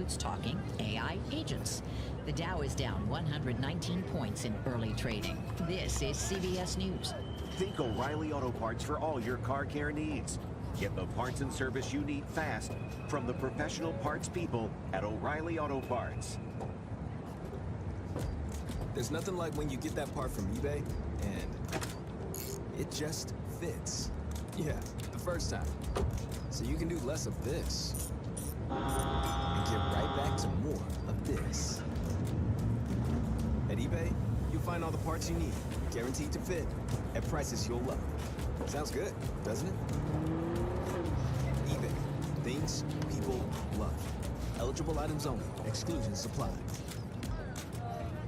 who's talking? AI agents. The Dow is down 119 points in early trading. This is CBS News. Think O'Reilly Auto Parts for all your car care needs. Get the parts and service you need fast from the professional parts people at O'Reilly Auto Parts. There's nothing like when you get that part from eBay and it just fits. Yeah, the first time. So you can do less of this and get right back to more of this. At eBay, you'll find all the parts you need, guaranteed to fit, at prices you'll love. Sounds good, doesn't it? eBay. Things people love. Eligible items only. Exclusions apply.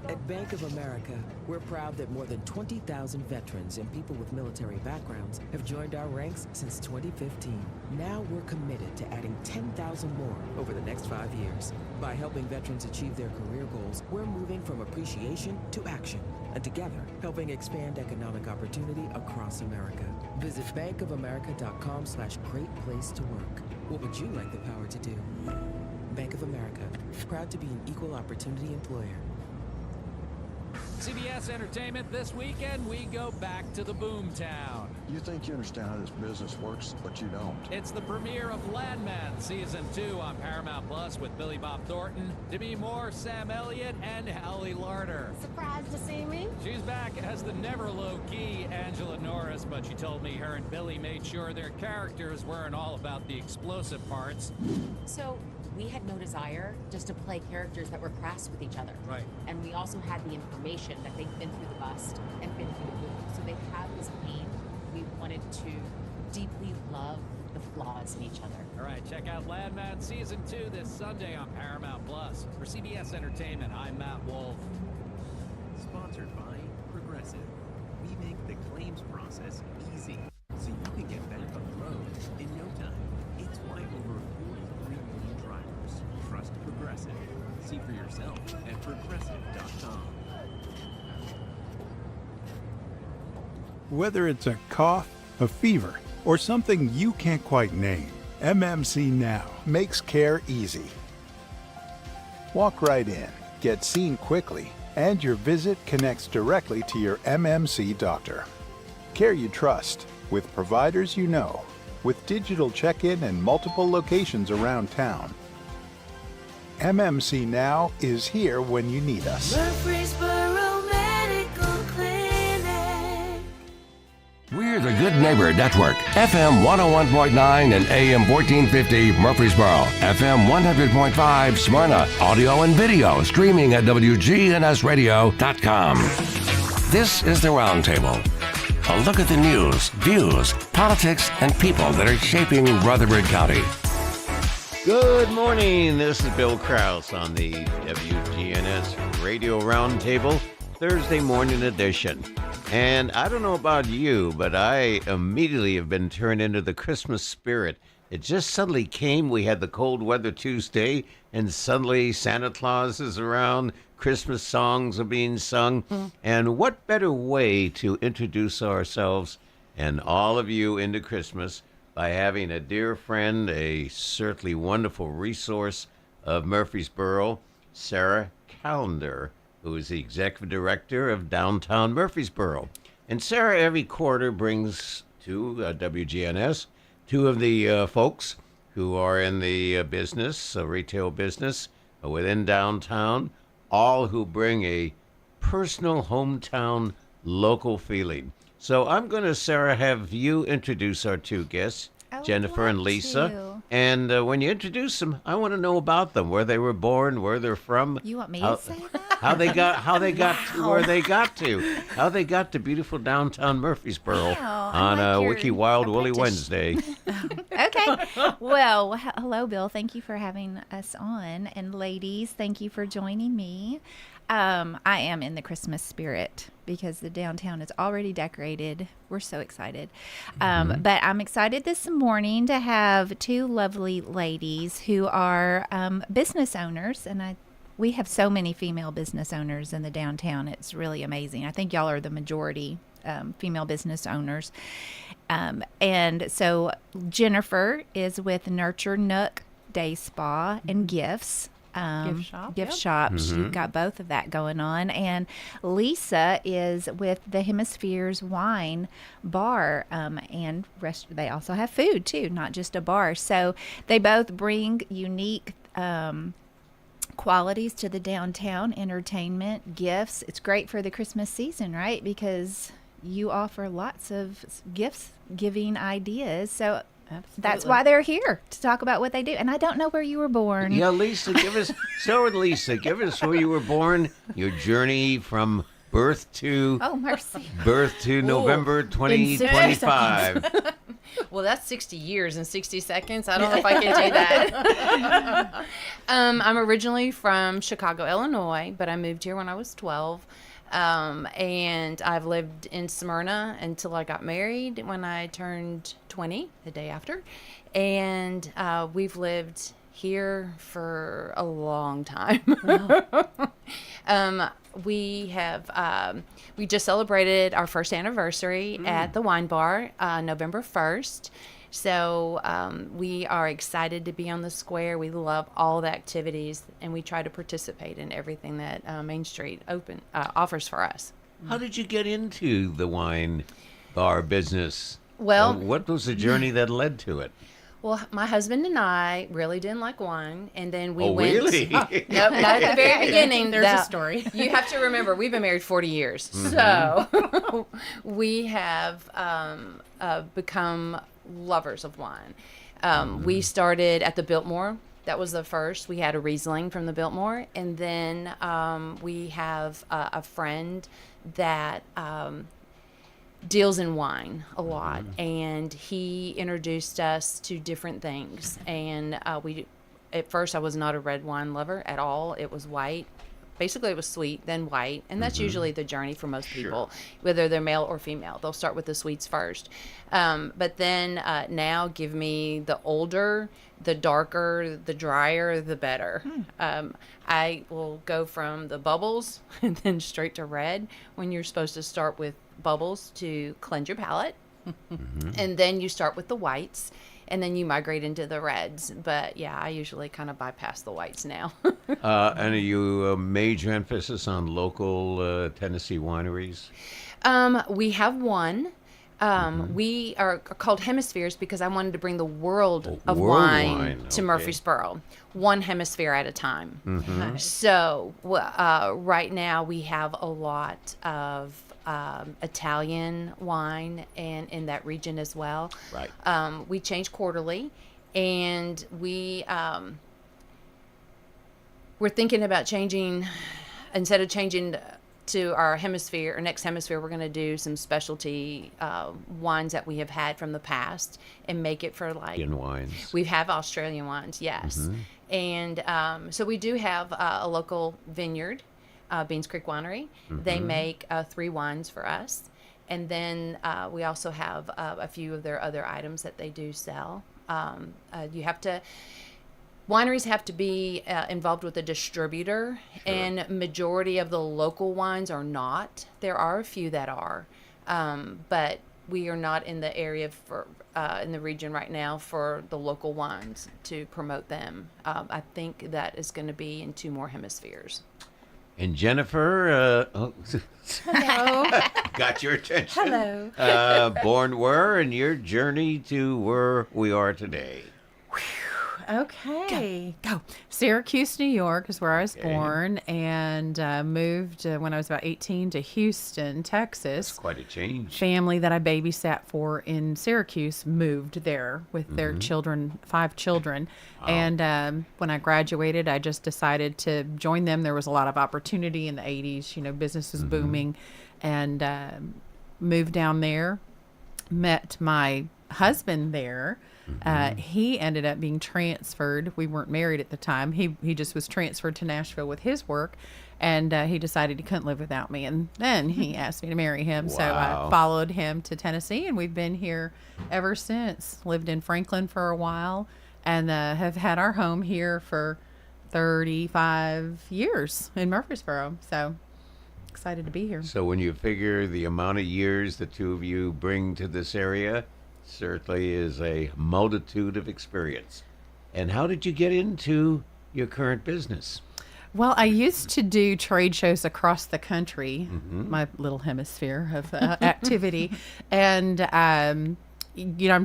At Bank of America, we're proud that more than 20,000 veterans and people with military backgrounds have joined our ranks since 2015. Now we're committed to adding 10,000 more over the next 5 years. By helping veterans achieve their career goals, we're moving from appreciation to action, and together, helping expand economic opportunity across America. Visit bankofamerica.com/great place to work. What would you like the power to do? Bank of America, proud to be an equal opportunity employer. CBS Entertainment this weekend, we go back to the Boomtown. You think you understand how this business works, but you don't. It's the premiere of Landman Season 2 on Paramount Plus with Billy Bob Thornton, Demi Moore, Sam Elliott, and Hallie Larder. Surprised to see me? She's back as the never low-key Angela Norris, but she told me her and Billy made sure their characters weren't all about the explosive parts. So we had no desire just to play characters that were crass with each other. Right. And we also had the information that they've been through the bust and been through the boom. So they have this pain. We wanted to deeply love the flaws in each other. All right, check out Landman Season 2 this Sunday on Paramount Plus. For CBS Entertainment, I'm Matt Wolf. Sponsored by Progressive. We make the claims process easy, so you can get back on the road in no time. It's why over 43 million drivers trust Progressive. See for yourself at progressive.com. Whether it's a cough, a fever, or something you can't quite name, MMC Now makes care easy. Walk right in, get seen quickly, and your visit connects directly to your MMC doctor. Care you trust, with providers you know, with digital check-in and multiple locations around town. MMC Now is here when you need us. Murfreesboro Medical Clinic. We're the Good Neighbor Network, FM 101.9 and AM 1450 Murfreesboro, FM 100.5 Smyrna, audio and video streaming at wgnsradio.com. This is the Roundtable. A look at the news, views, politics, and people that are shaping Rutherford County. Good morning. This is Bill Kraus on the WGNS Radio Roundtable, Thursday morning edition. And I don't know about you, but I immediately have been turned into the Christmas spirit. It just suddenly came. We had the cold weather Tuesday, and suddenly Santa Claus is around. Christmas songs are being sung. And what better way to introduce ourselves and all of you into Christmas by having a dear friend, a certainly wonderful resource of Murfreesboro, Sarah Callender, who is the executive director of Downtown Murfreesboro. And Sarah every quarter brings to WGNS two of the folks who are in the business, retail business within downtown, all who bring a personal hometown local feeling. So I'm going to, Sarah, have you introduce our two guests, Jennifer and Lisa. And when you introduce them, I want to know about them, where they were born, where they're from. You want me to say that? How they got to where they got to. How they got to beautiful downtown Murfreesboro on Wiki Wild Woolly Wednesday. Okay. Well, hello, Bill. Thank you for having us on. And ladies, thank you for joining me. I am in the Christmas spirit because the downtown is already decorated. We're so excited. But I'm excited this morning to have two lovely ladies who are business owners. And we have so many female business owners in the downtown. It's really amazing. I think y'all are the majority female business owners. And so Jennifer is with Nurture Nook Day Spa and Gifts. gift shops. You've got both of that going on. And Lisa is with the Hemispheres Wine Bar and they also have food too, not just a bar. So they both bring unique qualities to the downtown, entertainment, gifts. It's great for the Christmas season, right? Because you offer lots of gifts giving ideas. So that's why they're here, to talk about what they do. And I don't know where you were born. Yeah, Lisa, give us where you were born, your journey from birth to November 2025. Well, that's 60 years in 60 seconds. I don't know if I can do that. I'm originally from Chicago, Illinois, but I moved here when I was 12. And I've lived in Smyrna until I got married when I turned 20, the day after. And we've lived here for a long time. We just celebrated our first anniversary at the wine bar, November 1st. So we are excited to be on the square. We love all the activities, and we try to participate in everything that Main Street offers for us. How did you get into the wine bar business? Well, what was the journey that led to it? Well, my husband and I really didn't like wine, and then we went. Really? Nope, not at the very beginning. There's a story. You have to remember, we've been married 40 years, so we have become lovers of wine. We started at the Biltmore. That was the first. We had a Riesling from the Biltmore, and then we have a friend that deals in wine a lot, and he introduced us to different things. And at first I was not a red wine lover at all. It was white. Basically, it was sweet, then white, and that's usually the journey for most people, whether they're male or female. They'll start with the sweets first. But then now give me the older, the darker, the drier, the better. I will go from the bubbles and then straight to red, when you're supposed to start with bubbles to cleanse your palate. And then you start with the whites, and then you migrate into the reds. But yeah, I usually kind of bypass the whites now. And are you a major emphasis on local Tennessee wineries? We have one. We are called Hemispheres because I wanted to bring the world of wine to Murfreesboro, one hemisphere at a time. So right now we have a lot of Italian wine and in that region as well. Right. We change quarterly, and we're thinking about changing. Instead of changing to our hemisphere, or next hemisphere, we're going to do some specialty wines that we have had from the past and make it for like Australian wines. We have Australian wines, yes. And so we do have a local vineyard, Beans Creek Winery. They make 3 wines for us. And then we also have a few of their other items that they do sell. Wineries have to be involved with a distributor, and majority of the local wines are not. There are a few that are, but we are not in the area in the region right now for the local wines to promote them. I think that is going to be in 2 more hemispheres. And Jennifer, Hello. got your attention. Hello. Born where, and your journey to where we are today. Okay. Go. Syracuse, New York is where I was born, and moved when I was about 18 to Houston, Texas. That's quite a change. Family that I babysat for in Syracuse moved there with their children, 5 children. Wow. And when I graduated, I just decided to join them. There was a lot of opportunity in the 80s. You know, business was booming, and moved down there. Met my husband there. He ended up being transferred. We weren't married at the time. He just was transferred to Nashville with his work, and he decided he couldn't live without me. And then he asked me to marry him. Wow. So I followed him to Tennessee, and we've been here ever since. Lived in Franklin for a while, and have had our home here for 35 years in Murfreesboro. So excited to be here. So when you figure the amount of years the two of you bring to this area, certainly is a multitude of experience. And how did you get into your current business? Well, I used to do trade shows across the country, my little hemisphere of activity, and I'm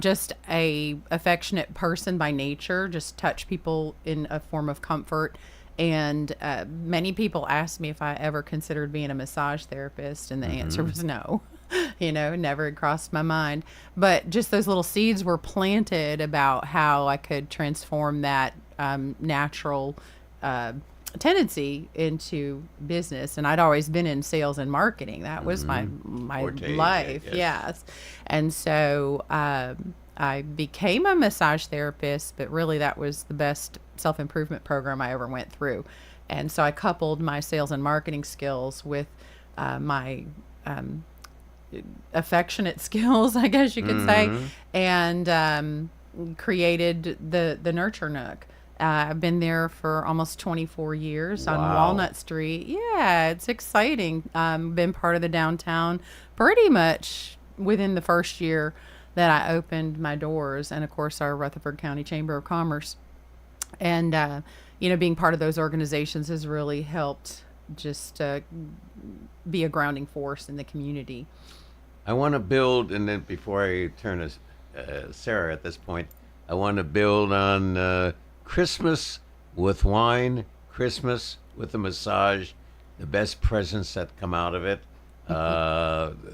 just a affectionate person by nature. Just touch people in a form of comfort, and many people asked me if I ever considered being a massage therapist, and the answer was no. Never had crossed my mind. But just those little seeds were planted about how I could transform that natural tendency into business. And I'd always been in sales and marketing. That was my Forte, life. Yes. And so I became a massage therapist, but really that was the best self-improvement program I ever went through. And so I coupled my sales and marketing skills with my affectionate skills, I guess you could say, and created the Nurture Nook. I've been there for almost 24 years on Walnut Street. Yeah, it's exciting. Been part of the downtown pretty much within the first year that I opened my doors, and of course our Rutherford County Chamber of Commerce. And, being part of those organizations has really helped just be a grounding force in the community. I want to build, and then before I turn to Sarah at this point, I want to build on Christmas with wine, Christmas with a massage, the best presents that come out of it.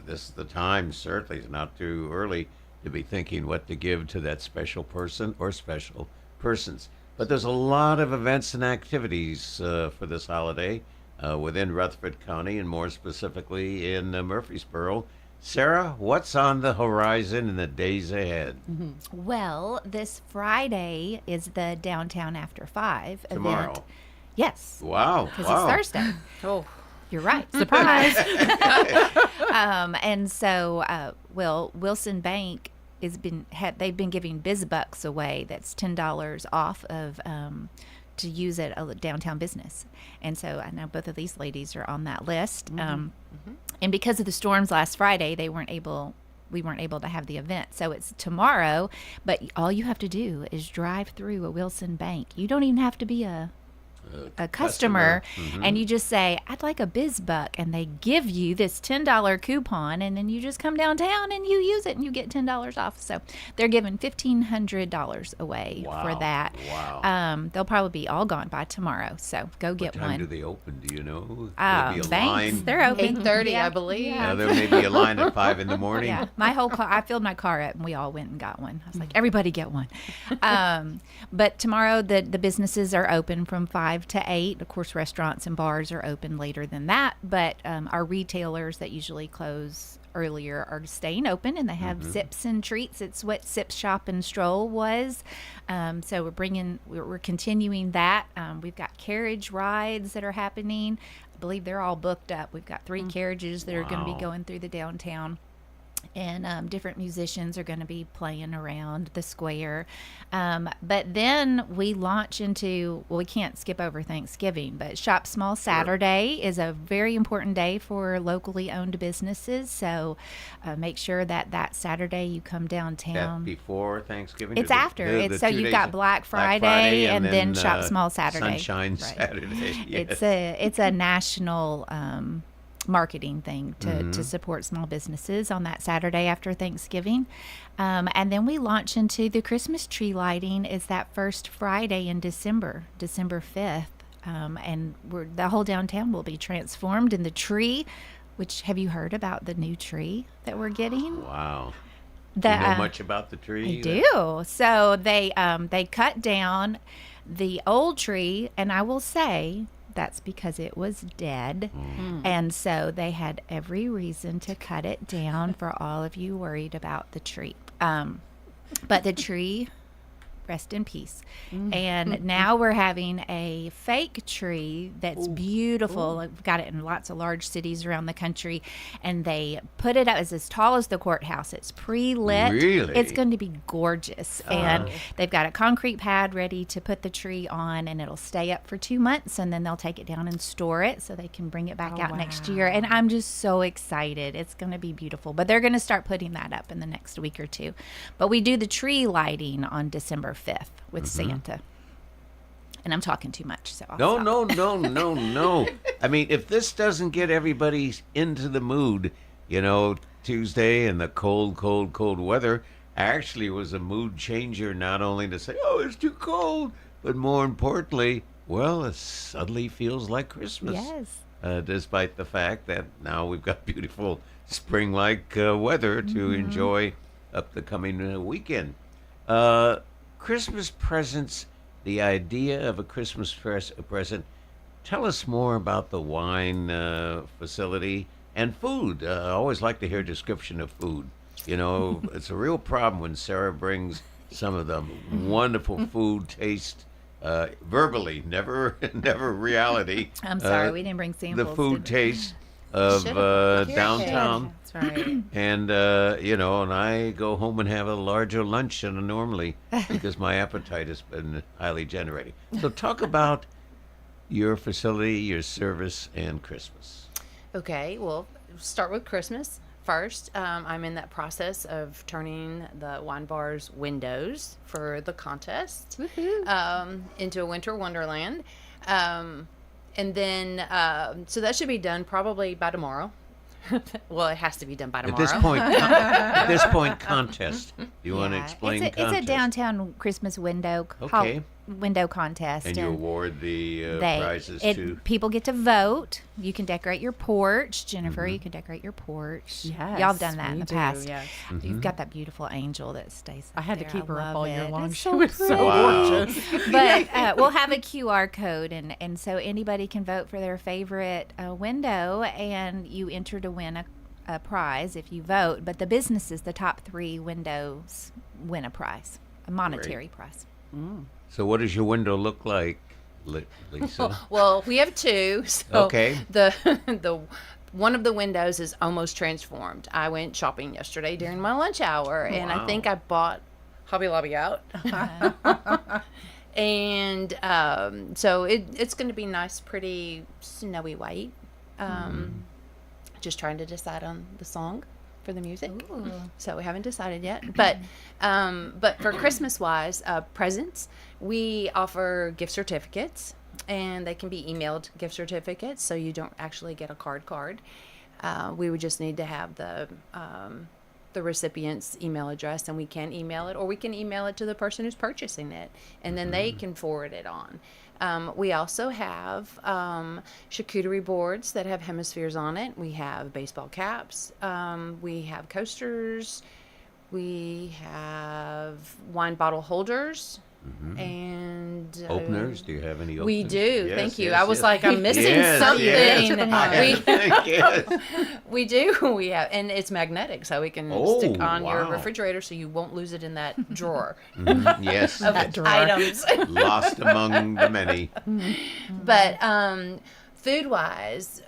This is the time, certainly, it's not too early to be thinking what to give to that special person or special persons. But there's a lot of events and activities for this holiday within Rutherford County, and more specifically in Murfreesboro. Sarah, what's on the horizon in the days ahead? Well, this Friday is the Downtown After 5 Tomorrow. event. Yes. Wow. Because it's Thursday. Oh, you're right. Surprise. And so, Wilson Bank they've been giving BizBucks away. That's $10 off of to use at a downtown business. And so I know both of these ladies are on that list. And because of the storms last Friday, we weren't able to have the event. So it's tomorrow, but all you have to do is drive through a Wilson Bank. You don't even have to be a customer, and you just say, I'd like a BizBuck, and they give you this $10 coupon, and then you just come downtown and you use it and you get $10 off. So they're giving $1,500 away for that. Wow. They'll probably be all gone by tomorrow, so go get What time one. do they open? Do you know? Banks, they're open 8:30, I believe. Yeah, there may be a line at 5 in the morning. Yeah, my whole car, I filled my car up and we all went and got one. I was like, everybody get one. But tomorrow the businesses are open from 5 to 8. Of course, restaurants and bars are open later than that, but our retailers that usually close earlier are staying open, and they have Sips and Treats. It's what Sip Shop and Stroll was. So we're continuing that. We've got carriage rides that are happening. I believe they're all booked up. We've got 3 carriages that are going to be going through the downtown. And different musicians are going to be playing around the square. But then we launch into, we can't skip over Thanksgiving, but Shop Small Saturday is a very important day for locally owned businesses. So make sure that Saturday you come downtown. That before Thanksgiving? It's after. So you've got Black Friday and then Shop Small Saturday. Sunshine Saturday. Yes. It's a national marketing thing to support small businesses on that Saturday after Thanksgiving. And then we launch into the Christmas tree lighting is that first Friday in December 5th. And the whole downtown will be transformed in the tree, which, have you heard about the new tree that we're getting? Wow. Do you know much about the tree? I do. So they cut down the old tree, and I will say that's because it was dead. And so they had every reason to cut it down for all of you worried about the tree. But the tree, rest in peace. And now we're having a fake tree that's beautiful. We've got it in lots of large cities around the country, and they put it up. It's as tall as the courthouse. It's pre-lit. Really? It's going to be gorgeous. And they've got a concrete pad ready to put the tree on, and it'll stay up for 2 months, and then they'll take it down and store it so they can bring it back out next year. And I'm just so excited. It's going to be beautiful. But they're going to start putting that up in the next week or two. But we do the tree lighting on December 5th with Santa. And I'm talking too much, so I'll No, stop. no. I mean, if this doesn't get everybody into the mood, Tuesday and the cold weather actually was a mood changer, not only to say, oh, it's too cold, but more importantly, well, it suddenly feels like Christmas. Yes. Despite the fact that now we've got beautiful spring-like weather to enjoy up the coming weekend. Christmas presents, the idea of a Christmas present. Tell us more about the wine facility and food. I always like to hear a description of food. It's a real problem when Sarah brings some of the wonderful food taste verbally, never reality. I'm sorry, we didn't bring samples. The food did we? taste of downtown. That's right. And, and I go home and have a larger lunch than I normally because my appetite has been highly generated. So talk about your facility, your service, and Christmas. Okay, well, start with Christmas first. I'm in that process of turning the wine bar's windows for the contest into a winter wonderland. And then, so that should be done probably by tomorrow. Well, it has to be done by tomorrow. At this point, contest. You want to explain contest? It's a downtown Christmas window window contest. And you award the prizes to... People get to vote. You can decorate your porch. Jennifer, you can decorate your porch. Yes, Y'all have done that in the past. Yes. You've got that beautiful angel that stays I had there. to keep her I up love all year it. long. It's She so was so pretty. gorgeous. But we'll have a QR code, and so anybody can vote for their favorite window, and you enter to win a prize if you vote. But the businesses, the top 3 windows, win a prize, a monetary prize. So what does your window look like, Lisa? Well, we have 2. So Okay. The one of the windows is almost transformed. I went shopping yesterday during my lunch hour, and I think I bought Hobby Lobby out. And so it's going to be nice, pretty snowy white. Just trying to decide on the song for the music. Ooh. So we haven't decided yet. But for Christmas-wise, presents, we offer gift certificates, and they can be emailed gift certificates, so you don't actually get a card. We would just need to have the recipient's email address, and we can email it, or we can email it to the person who's purchasing it, and then they can forward it on. We also have charcuterie boards that have hemispheres on it. We have baseball caps. We have coasters. We have wine bottle holders. And openers? Do you have any openers? We do. Yes, Thank you. yes, I was yes. like, I'm missing something. Yes. We do. We have, and it's magnetic, so we can stick on your refrigerator, so you won't lose it in that drawer. Yes, of items lost among the many. But food-wise,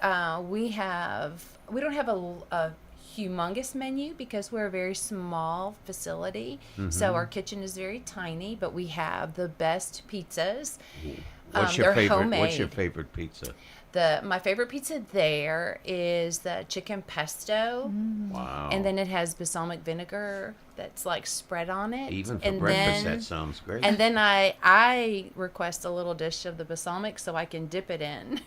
we don't have a humongous menu because we're a very small facility. So our kitchen is very tiny, but we have the best pizzas. What's your favorite pizza? My favorite pizza there is the chicken pesto. Wow. And then it has balsamic vinegar that's like spread on it. Even for breakfast, that sounds great. And then I request a little dish of the balsamic so I can dip it in.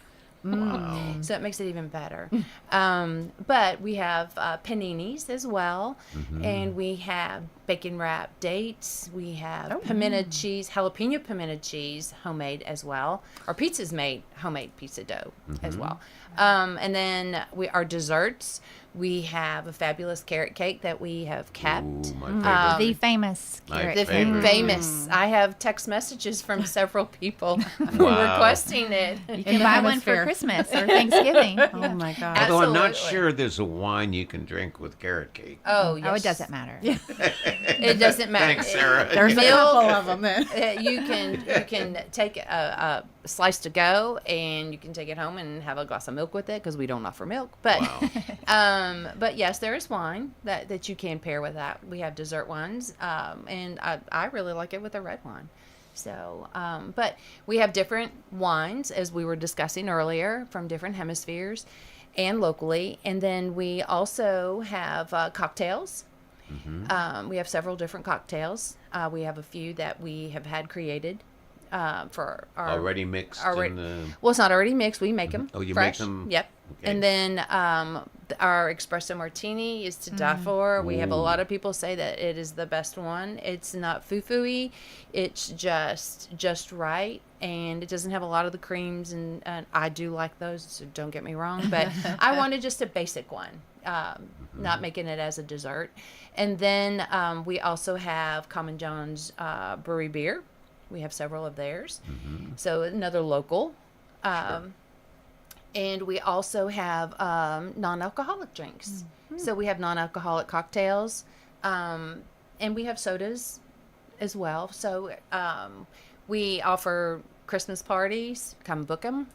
Wow. So it makes it even better. But we have paninis as well. And we have bacon wrapped dates. We have pimento cheese, jalapeno pimento cheese, homemade as well. Our pizza's made homemade pizza dough as well. And then our desserts. We have a fabulous carrot cake that we have kept. Ooh, my favorite. The famous carrot cake. Famous. I have text messages from several people requesting it. You can buy one for Christmas or Thanksgiving. Oh my God. Although I'm not sure there's a wine you can drink with carrot cake. Oh, yes. Oh, it doesn't matter. It doesn't matter. Thanks, Sarah. There's a couple of them then. You can take a slice to go, and you can take it home and have a glass of milk with it because we don't offer milk. But but yes, there is wine that you can pair with that. We have dessert wines, and I really like it with a red wine. So, but we have different wines, as we were discussing earlier, from different hemispheres and locally. And then we also have cocktails. We have several different cocktails. We have a few that we have had created for our Already mixed. Well, it's not already mixed. We make them. Oh, you fresh. make them? Yep. Okay. And then our espresso martini is to die for. We have a lot of people say that it is the best one. It's not foo-foo-y. It's just right, and it doesn't have a lot of the creams, and I do like those, so don't get me wrong. But I wanted just a basic one, not making it as a dessert. And then we also have Common John's Brewery Beer. We have several of theirs. So another local. And we also have non-alcoholic drinks. So we have non-alcoholic cocktails, and we have sodas as well. So we offer Christmas parties. Come book them.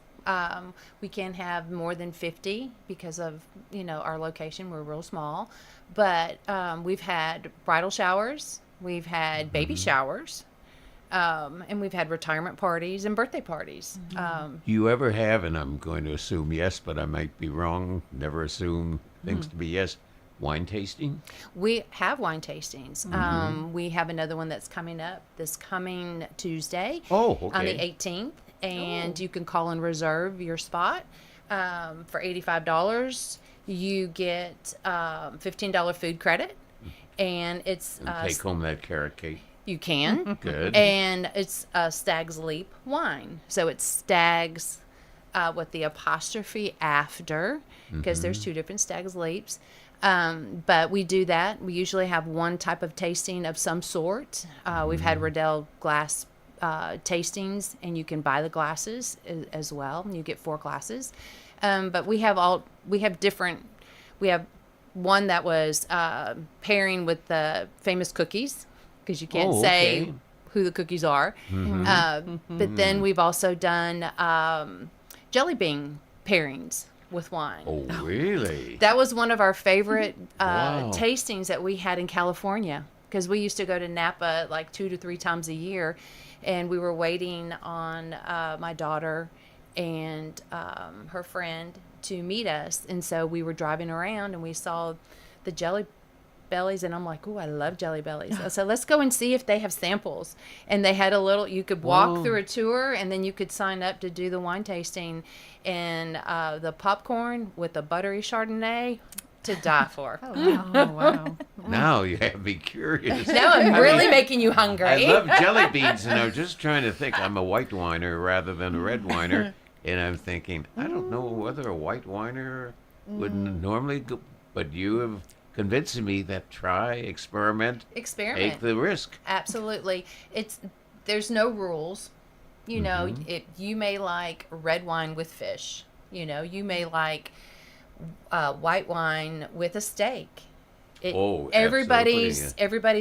We can't have more than 50 because of, our location. We're real small. But we've had bridal showers. We've had baby showers. And we've had retirement parties and birthday parties. Do you ever have, and I'm going to assume yes, but I might be wrong, never assume things to be yes, wine tasting? We have wine tastings. We have another one that's coming up this coming Tuesday on the 18th. And you can call and reserve your spot for $85. You get $15 food credit. And it's... take home that carrot cake. You can. Good. And it's Stag's Leap wine. So it's Stag's with the apostrophe after, because there's two different Stag's Leaps. But we do that. We usually have one type of tasting of some sort. We've had Riddell glass tastings, and you can buy the glasses as well. And you get 4 glasses. But we have one that was pairing with the famous cookies, because you can't say who the cookies are. But then we've also done jelly bean pairings with wine. Oh, really? That was one of our favorite tastings that we had in California, because we used to go to Napa like 2 to 3 times a year, and we were waiting on my daughter and her friend to meet us. And so we were driving around, and we saw the Jelly Bellies, and I'm like, oh, I love Jelly Bellies. So let's go and see if they have samples. And they had you could walk through a tour, and then you could sign up to do the wine tasting, and the popcorn with the buttery Chardonnay to die for. Wow. Now you have me curious. Now I'm really making you hungry. I love jelly beans, and I'm just trying to think. I'm a white winer rather than a red winer, and I'm thinking, I don't know whether a white winer would normally go, but you have convincing me that experiment, take the risk. Absolutely. There's no rules. You may like red wine with fish. You may like white wine with a steak. Everybody's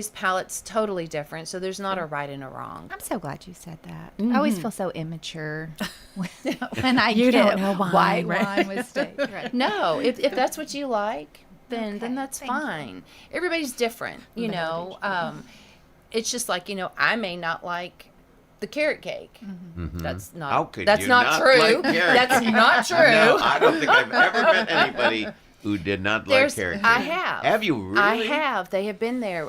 palate's totally different, so there's not a right and a wrong. I'm so glad you said that. I always feel so immature when I You get don't know wine, white right? wine with steak. Right. No, if that's what you like, then that's fine. Everybody's different, it's just like, I may not like the carrot cake. That's not How could that's you not not true. like carrot That's cake? not true. No, I don't think I've ever met anybody who did not like carrot cake. I have. Have you really? I have. They have been there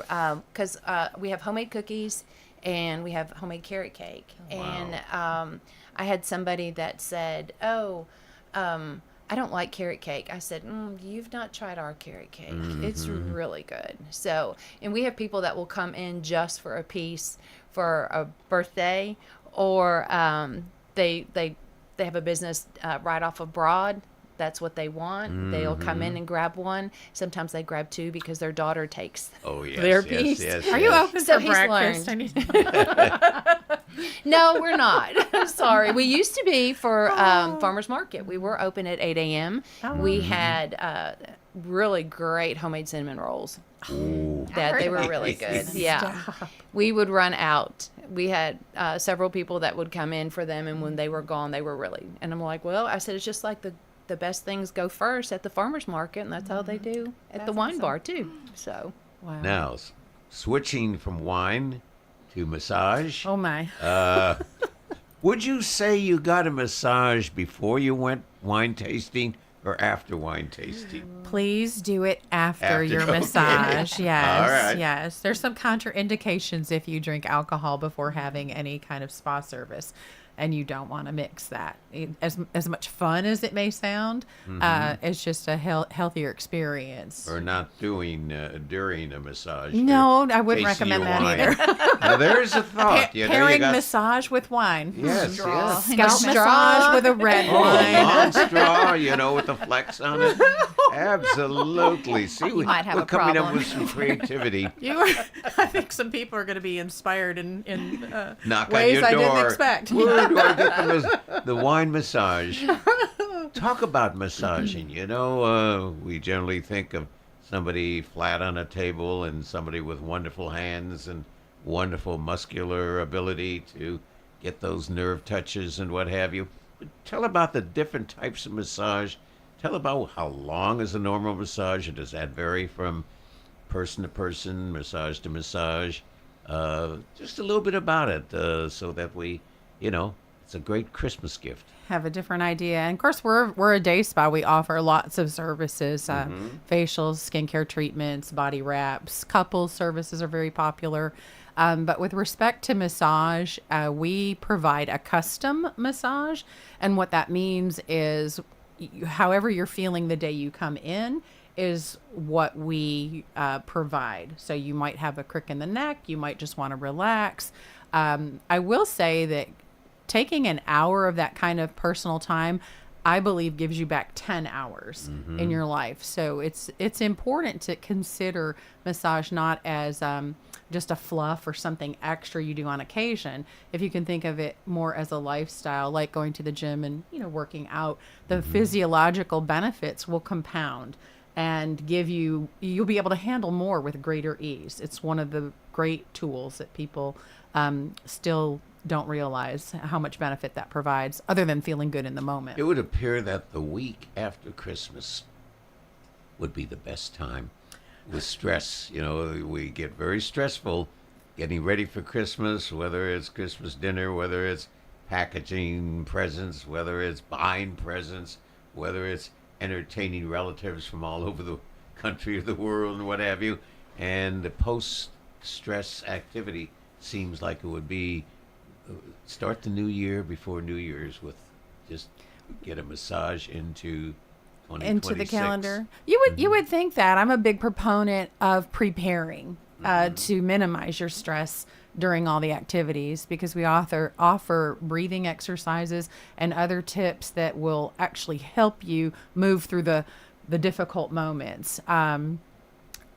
because we have homemade cookies and we have homemade carrot cake. And I had somebody that said, I don't like carrot cake. I said, you've not tried our carrot cake. It's really good. So, and we have people that will come in just for a piece for a birthday, or they have a business right off of Broad. That's what they want. They'll come in and grab one. Sometimes they grab 2 because their daughter takes their piece. Are you open So for he's breakfast? learned. No, we're not. I'm sorry. We used to be for farmers market. We were open at 8 a.m. We had really great homemade cinnamon rolls. They were really good. Yeah. We would run out. We had several people that would come in for them, and when they were gone, they were really, and I'm like, well, I said, it's just like the best things go first at the farmers market, and that's how they do at the wine bar too. So now switching from wine to massage. Oh my. Would you say you got a massage before you went wine tasting, or after wine tasting? Please do it after After, your okay. massage. Yes. All right. Yes. There's some contraindications if you drink alcohol before having any kind of spa service, and you don't want to mix that. As much fun as it may sound, it's just a healthier experience. Or not doing during a massage? No, I wouldn't tasting recommend your that wine. either. Now, there's a thought. You know, Pairing you got massage with wine. Yes, yes. Scalp massage with a red wine. long straw, with the flex on it. Absolutely. See, might have we're a coming up problem. with some creativity. I think some people are going to be inspired in Knock on ways your I door. didn't expect. Where do I get the wine massage? Talk about massaging. We generally think of somebody flat on a table and somebody with wonderful hands and wonderful muscular ability to get those nerve touches and what have you. But tell about the different types of massage. Tell about how long is a normal massage, or does that vary from person to person, massage to massage? Just a little bit about it, so that we, it's a great Christmas gift. Have a different idea. And of course, we're a day spa. We offer lots of services, facials, skincare treatments, body wraps. Couples services are very popular. But with respect to massage, we provide a custom massage. And what that means is however you're feeling the day you come in is what we provide. So you might have a crick in the neck. You might just want to relax. I will say that taking an hour of that kind of personal time, I believe, gives you back 10 hours in your life. So it's important to consider massage not as just a fluff or something extra you do on occasion. If you can think of it more as a lifestyle, like going to the gym and working out, the physiological benefits will compound and you'll be able to handle more with greater ease. It's one of the great tools that people still don't realize how much benefit that provides, other than feeling good in the moment. It would appear that the week after Christmas would be the best time with stress. We get very stressful getting ready for Christmas, whether it's Christmas dinner, whether it's packaging presents, whether it's buying presents, whether it's entertaining relatives from all over the country or the world and what have you. And the post-stress activity seems like it would be start the new year before New Year's with just get a massage into 2026. Into the calendar. You would think that. I'm a big proponent of preparing to minimize your stress during all the activities, because we offer breathing exercises and other tips that will actually help you move through the difficult moments.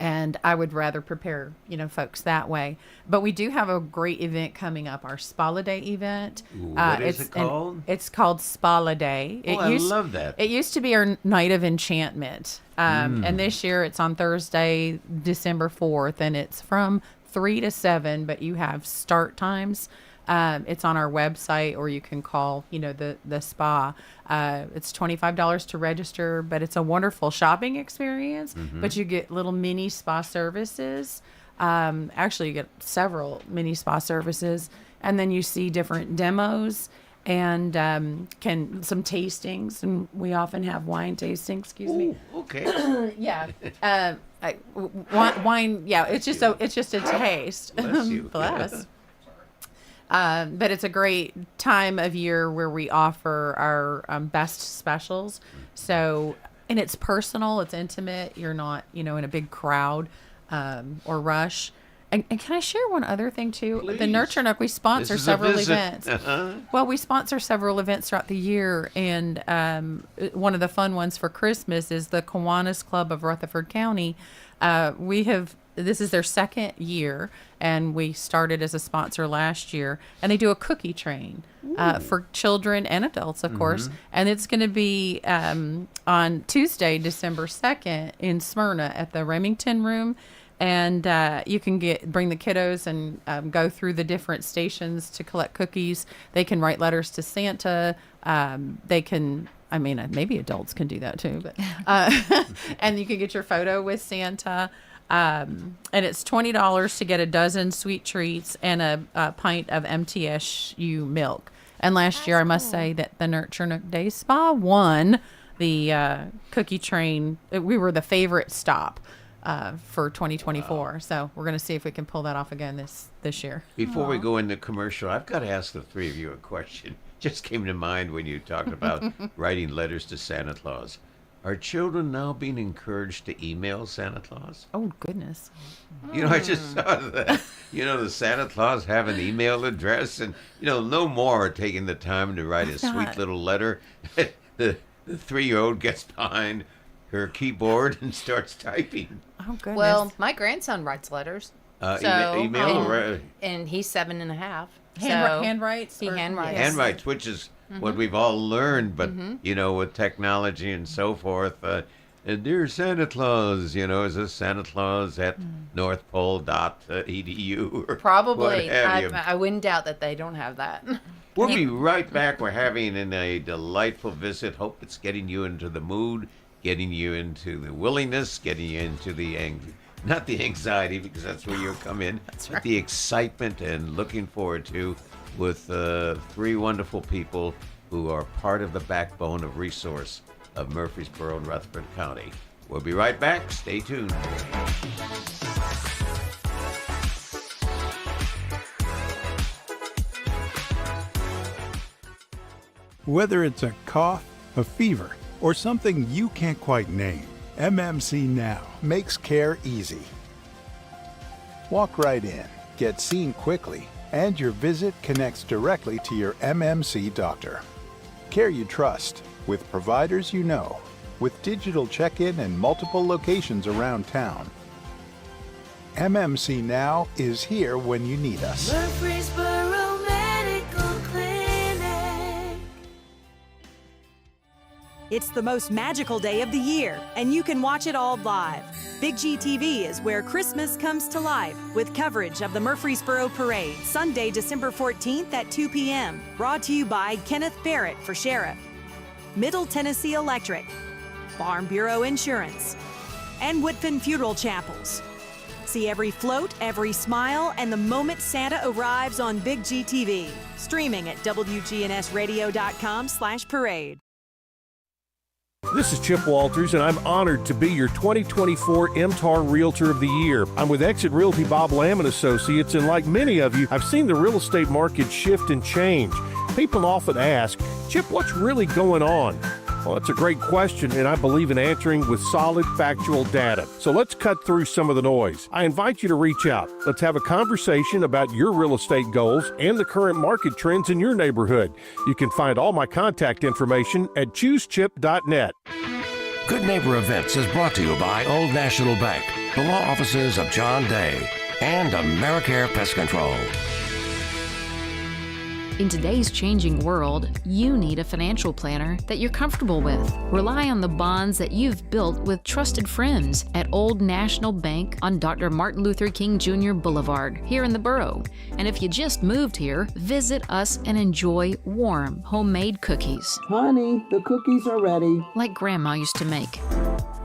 And I would rather prepare, folks that way. But we do have a great event coming up, our Spa-La-Day event. What is it called? It's called Spa-La-Day. I love that. It used to be our Night of Enchantment. And this year it's on Thursday, December 4th, and it's from 3 to 7, but you have start times. It's on our website, or you can call, the spa. It's $25 to register, but it's a wonderful shopping experience. But you get little mini spa services. Actually, you get several mini spa services, and then you see different demos and some tastings. And we often have wine tastings. Excuse me. Okay. Yeah. Wine. Yeah. It's just a taste. Bless you. Bless. But it's a great time of year where we offer our best specials. So, and it's personal, it's intimate. You're not, in a big crowd or rush. And can I share one other thing too? Please. The Nurture Nook, we sponsor several events. Uh-huh. Well, we sponsor several events throughout the year, and one of the fun ones for Christmas is the Kiwanis Club of Rutherford County. This is their second year, and we started as a sponsor last year. And they do a cookie train for children and adults, of course. And it's going to be on Tuesday, December 2nd in Smyrna at the Remington Room. And you can bring the kiddos and go through the different stations to collect cookies. They can write letters to Santa. They can... maybe adults can do that too. But and you can get your photo with Santa. And it's $20 to get a dozen sweet treats and a pint of MTSU milk. And last year, I must say that the Nurture Nook Day Spa won the cookie train. We were the favorite stop for 2024. Wow. So we're going to see if we can pull that off again this year. Before we go into commercial, I've got to ask the three of you a question. Just came to mind when you talked about writing letters to Santa Claus. Are children now being encouraged to email Santa Claus? Oh, goodness. I just saw that. The Santa Claus have an email address, and, no more taking the time to write a sweet little letter. The 3-year-old gets behind her keyboard and starts typing. Oh, goodness. Well, my grandson writes letters. Email? And he's 7.5. Handwrites? He handwrites. Handwrites, which is what we've all learned, but, with technology and so forth. Dear Santa Claus, is this Santa Claus at northpole.edu? Or probably. What have you. I wouldn't doubt that they don't have that. We'll be right back. We're having a delightful visit. Hope it's getting you into the mood, getting you into the willingness, getting you into the not the anxiety, because that's where you'll come in, but the excitement, and looking forward to with three wonderful people who are part of the backbone of resource of Murfreesboro and Rutherford County. We'll be right back. Stay tuned. Whether it's a cough, a fever, or something you can't quite name, MMC Now makes care easy. Walk right in, get seen quickly, and your visit connects directly to your MMC doctor. Care you trust, with providers you know, with digital check-in and multiple locations around town. MMC Now is here when you need us. Murfreesboro Medical Clinic. It's the most magical day of the year, and you can watch it all live. Big G TV is where Christmas comes to life, with coverage of the Murfreesboro Parade, Sunday, December 14th at 2 p.m. Brought to you by Kenneth Barrett for Sheriff, Middle Tennessee Electric, Farm Bureau Insurance, and Woodfin Funeral Chapels. See every float, every smile, and the moment Santa arrives on Big G TV. Streaming at wgnsradio.com/parade. This is Chip Walters, and I'm honored to be your 2024 MTAR Realtor of the Year. I'm with Exit Realty Bob Lamb & Associates, and like many of you, I've seen the real estate market shift and change. People often ask, Chip, what's really going on? Well, that's a great question, and I believe in answering with solid, factual data. So let's cut through some of the noise. I invite you to reach out. Let's have a conversation about your real estate goals and the current market trends in your neighborhood. You can find all my contact information at choosechip.net. Good Neighbor Events is brought to you by Old National Bank, the law offices of John Day, and AmeriCare Pest Control. In today's changing world, you need a financial planner that you're comfortable with. Rely on the bonds that you've built with trusted friends at Old National Bank on Dr. Martin Luther King Jr. Boulevard here in the borough. And if you just moved here, visit us and enjoy warm, homemade cookies. Honey, the cookies are ready. Like Grandma used to make.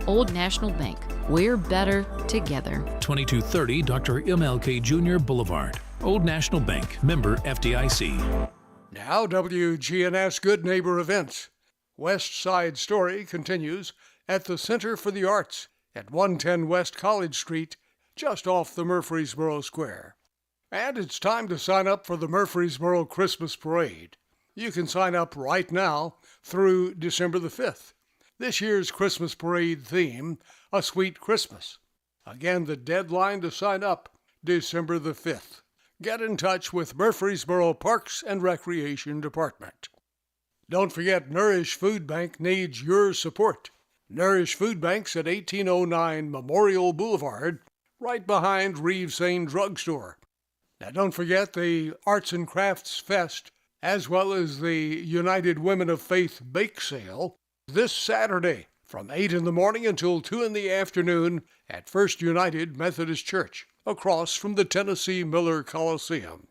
Old National Bank. We're better together. 2230 Dr. MLK Jr. Boulevard. Old National Bank, member FDIC. Now WGNS Good Neighbor Events. West Side Story continues at the Center for the Arts at 110 West College Street, just off the Murfreesboro Square. And it's time to sign up for the Murfreesboro Christmas Parade. You can sign up right now through December the 5th. This year's Christmas Parade theme, A Sweet Christmas. Again, the deadline to sign up, December the 5th. Get in touch with Murfreesboro Parks and Recreation Department. Don't forget, Nourish Food Bank needs your support. Nourish Food Bank's at 1809 Memorial Boulevard, right behind Reeves Sane Drugstore. Now don't forget the Arts and Crafts Fest, as well as the United Women of Faith Bake Sale, this Saturday from 8 in the morning until 2 in the afternoon at First United Methodist Church, across from the Tennessee Miller Coliseum.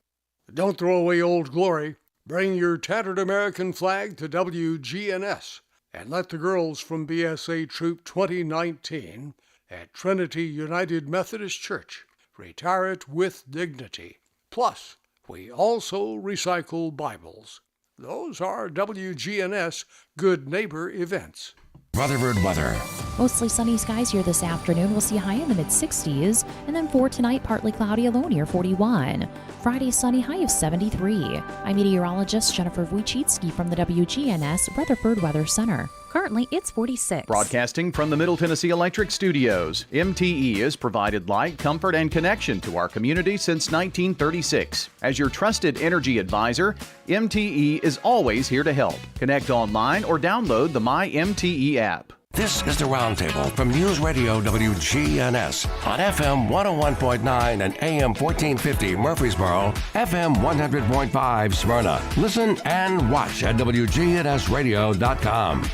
Don't throw away Old Glory. Bring your tattered American flag to WGNS and let the girls from BSA Troop 2019 at Trinity United Methodist Church retire it with dignity. Plus, we also recycle Bibles. Those are WGNS Good Neighbor events. Rutherford weather. Mostly sunny skies here this afternoon. We'll see a high in the mid-60s. And then for tonight, partly cloudy, a low near 41. Friday, sunny, high of 73. I'm meteorologist Jennifer Wojcicki from the WGNS Rutherford Weather Center. Currently, it's 46. Broadcasting from the Middle Tennessee Electric Studios, MTE has provided light, comfort, and connection to our community since 1936. As your trusted energy advisor, MTE is always here to help. Connect online or download the My MTE app. This is the Roundtable from News Radio WGNS on FM 101.9 and AM 1450 Murfreesboro, FM 100.5 Smyrna. Listen and watch at wgnsradio.com.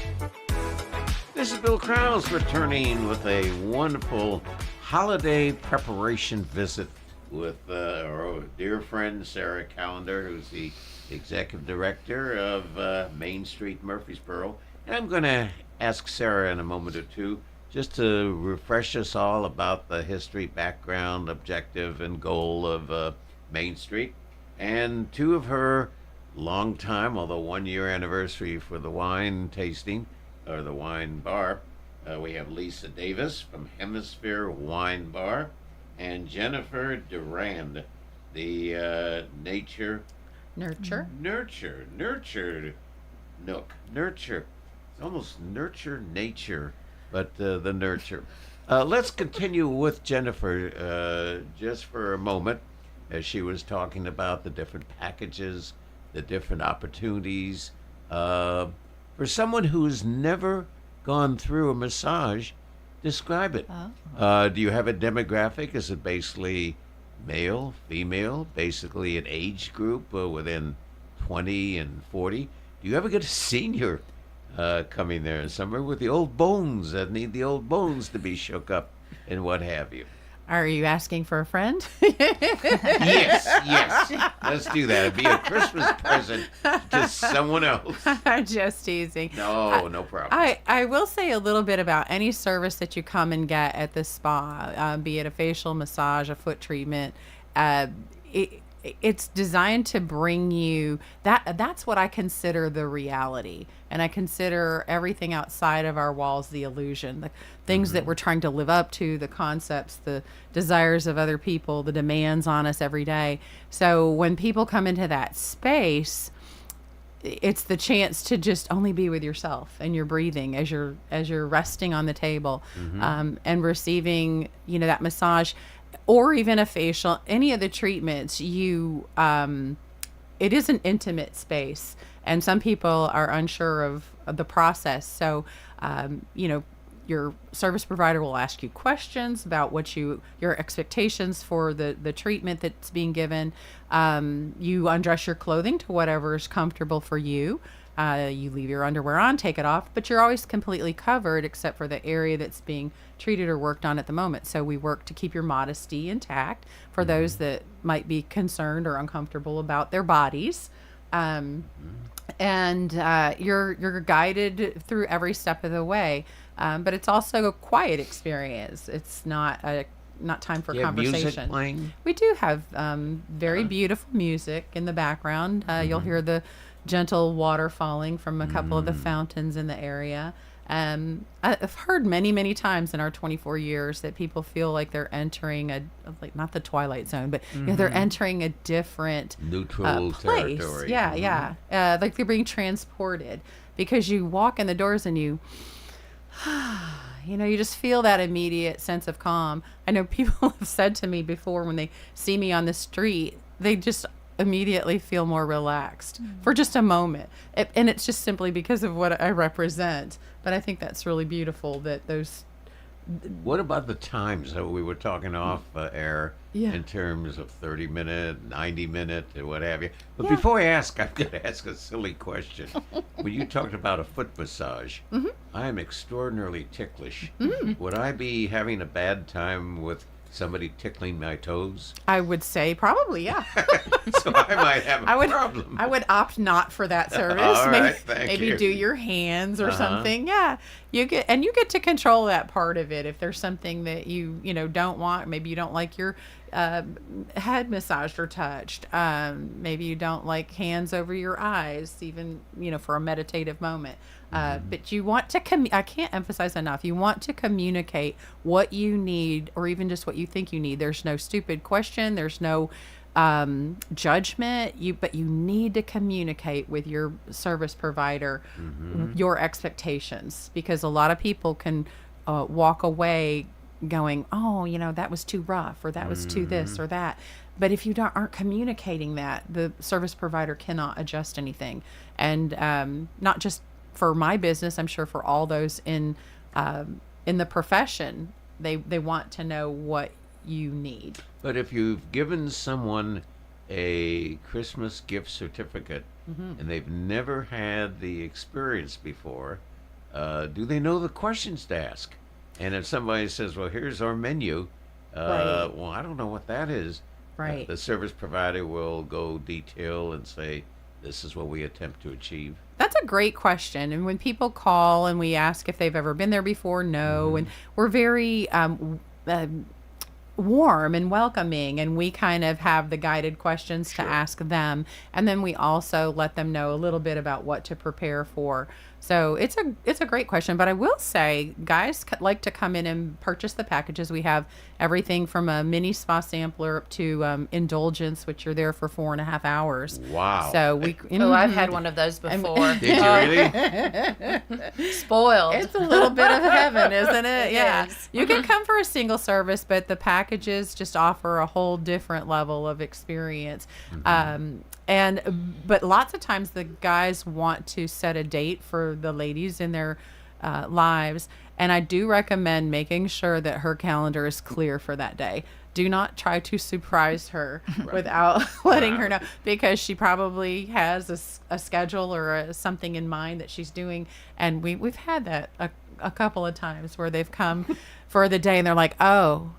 This is Bill Kraus returning with a wonderful holiday preparation visit with our dear friend Sarah Callender, who's the executive director of Main Street Murfreesboro. And I'm going to ask Sarah in a moment or two just to refresh us all about the history, background, objective, and goal of Main Street, and two of her long time, although 1 year anniversary for the wine tasting, or the wine bar. We have Lisa Davis from Hemisphere Wine Bar, and Jennifer Durand, the Nurture Nook. Nurture. It's almost nurture nature, but the nurture. Let's continue with Jennifer just for a moment, as she was talking about the different packages, the different opportunities. For someone who's never gone through a massage, describe it. Do you have a demographic? Is it basically male, female, basically an age group within 20 and 40? Do you ever get a senior coming there somewhere with the old bones that need the old bones to be shook up and what have you? Are you asking for a friend? Yes. Let's do that. It'd be a Christmas present to someone else. I'm just teasing. No problem. I will say a little bit about any service that you come and get at the spa, be it a facial, massage, a foot treatment. It's designed to bring you that's what I consider the reality, and I consider everything outside of our walls the illusion, the things that we're trying to live up to, the concepts, the desires of other people, the demands on us every day. So when people come into that space, it's the chance to just only be with yourself and your breathing as you're resting on the table, and receiving that massage, or even a facial, any of the treatments. It is an intimate space, and some people are unsure of the process. So, your service provider will ask you questions about your expectations for the treatment that's being given. You undress your clothing to whatever is comfortable for you. You leave your underwear on, take it off, but you're always completely covered except for the area that's being treated or worked on at the moment. So we work to keep your modesty intact for those that might be concerned or uncomfortable about their bodies. And you're guided through every step of the way. But it's also a quiet experience. It's not time for conversation. Music playing? We do have very beautiful music in the background. You'll hear the gentle water falling from a couple of the fountains in the area. I've heard many times in our 24 years that people feel like they're entering not the Twilight Zone, but they're entering a different neutral place. territory. Yeah. Like they're being transported, because you walk in the doors and you just feel that immediate sense of calm. I know people have said to me before, when they see me on the street, they just immediately feel more relaxed for just a moment. And it's just simply because of what I represent. But I think that's really beautiful that those... What about the times that we were talking off air in terms of 30-minute, 90-minute, or what have you? But before I ask, I'm going to ask a silly question. When you talked about a foot massage, I am extraordinarily ticklish. Would I be having a bad time with somebody tickling my toes? I would say probably, yeah. So I might have a problem. I would opt not for that service. All right, thank you. Do your hands or something. Yeah, you get to control that part of it. If there's something that you don't want, maybe you don't like your head massaged or touched. Maybe you don't like hands over your eyes, even, for a meditative moment. But you want to, I can't emphasize enough, you want to communicate what you need, or even just what you think you need. There's no stupid question. There's no judgment. But you need to communicate with your service provider your expectations, because a lot of people can walk away going, oh, that was too rough, or that was too this or that. But if you aren't communicating that, the service provider cannot adjust anything. And not just for my business, I'm sure for all those in the profession, they want to know what you need. But if you've given someone a Christmas gift certificate and they've never had the experience before, do they know the questions to ask? And if somebody says, well, here's our menu, Right. well, I don't know what that is. Right. The service provider will go detail and say, this is what we attempt to achieve. That's a great question. And when people call and we ask if they've ever been there before, no. And we're very warm and welcoming, and we kind of have the guided questions to ask them. And then we also let them know a little bit about what to prepare for. So it's a great question. But I will say, guys like to come in and purchase the packages. We have everything from a mini spa sampler up to indulgence, which are there for 4.5 hours. Wow. So we. I've had one of those before. Did you really? Spoiled. It's a little bit of heaven, isn't it? Yeah. Yes. You can come for a single service, but the packages just offer a whole different level of experience. But lots of times the guys want to set a date for the ladies in their lives, and I do recommend making sure that her calendar is clear for that day. Do not try to surprise her without letting her know, because she probably has a schedule or something in mind that she's doing, and we've had that a couple of times where they've come for the day and they're like, oh,